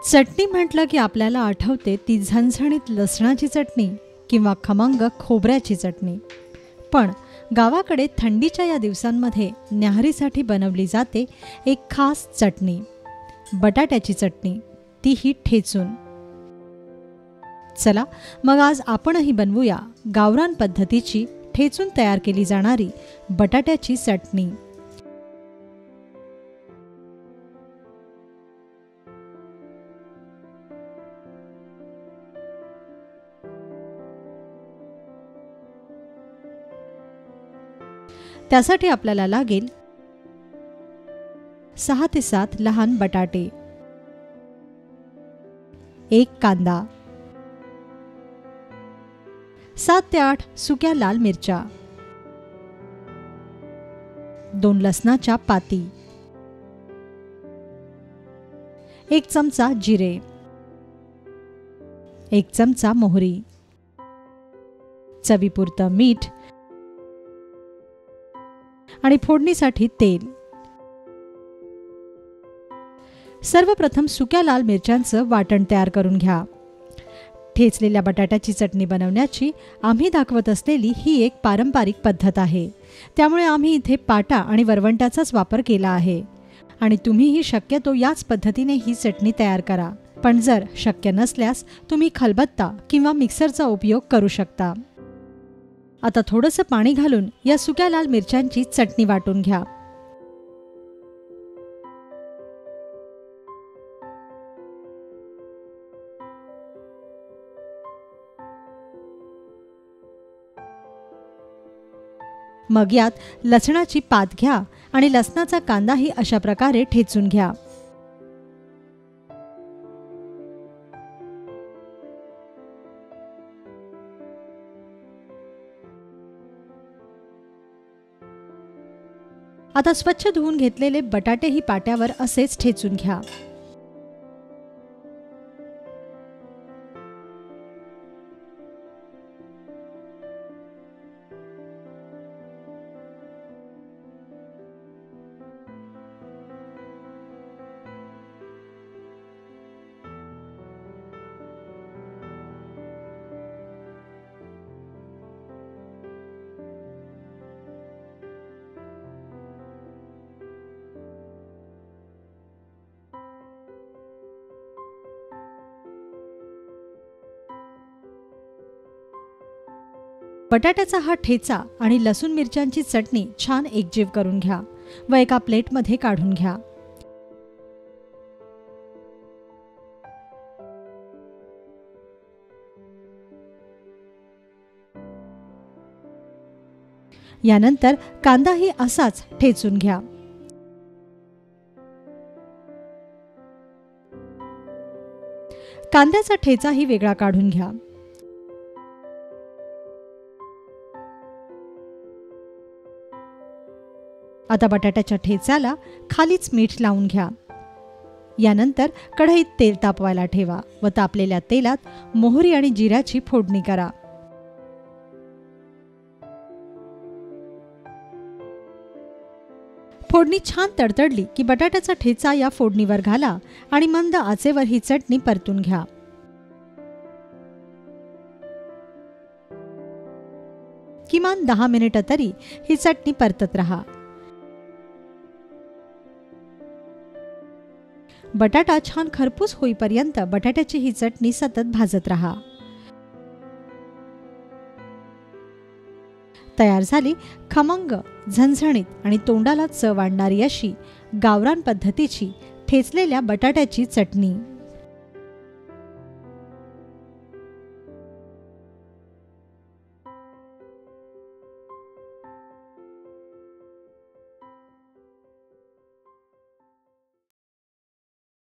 चटणी म्हटलं की आपल्याला आठवते ती झणझणीत लसणाची चटणी किंवा खमंग खोबऱ्याची चटणी. पण गावाकडे थंडीच्या या दिवसांमध्ये न्याहारीसाठी बनवली जाते एक खास चटणी, बटाट्याची चटणी, तीही ठेचून. चला मग आज आपणही बनवूया गावरान पद्धतीची ठेचून तयार केली जाणारी बटाट्याची चटणी. त्यासाठी आपल्याला लागेल 6 ते 7 लहान बटाटे, 1 कांदा, 7 ते 8 सुक्या लाल मिरच्या, 2 लसणाच्या पाती, 1 चमचा जिरे, 1 चमचा मोहरी, चवीपुरतं मीठ आणि फोडणीसाठी तेल. सर्वप्रथम सुक्या लाल मिरच्यांचं वाटण तयार करून घ्या. ठेचलेल्या बटाट्याची चटणी बनवण्याची आम्ही दाखवत असलेली ही एक पारंपरिक पद्धत आहे. त्यामुळे आम्ही इथे पाटा आणि वरवंट्याचाच वापर केला आहे आणि तुम्हीही शक्यतो याच पद्धतीने ही चटणी तयार करा. पण जर शक्य नसल्यास तुम्ही खलबत्ता किंवा मिक्सरचा उपयोग करू शकता. आता थोडंसं पाणी घालून या सुक्या लाल मिरच्यांची चटणी वाटून घ्या. मग यात लसणाची पात घ्या आणि लसणाचा कांदाही अशा प्रकारे ठेचून घ्या. आता स्वच्छ धुवून घेतलेले बटाटेही पाट्यावर असेच ठेचून घ्या. बटाट्याचा हा ठेचा आणि लसूण मिरच्यांची चटणी छान एकजीव करून घ्या व एका प्लेटमध्ये काढून घ्या. यानंतर कांदाही असाच ठेचून घ्या. कांद्याचा ठेचाही वेगळा काढून घ्या. आता बटाट्याच्या ठेच्याला खालीच मीठ लावून घ्या. यानंतर कढईत तेल तापवायला ठेवा व तापलेल्या तेलात मोहरी आणि जिऱ्याची फोडणी करा. फोडणी छान तडतडली की बटाट्याचा ठेचा या फोडणीवर घाला आणि मंद आचेवर ही चटणी परतून घ्या. किमान 10 मिनिटं तरी ही चटणी परतत रहा. बटाटा छान खरपूस होईपर्यंत बटाट्याची ही चटणी सतत भाजत रहा. तयार झाली खमंग, झणझणीत आणि तोंडाला चव आणणारी अशी गावरान पद्धतीची ठेचलेल्या बटाट्याची चटणी.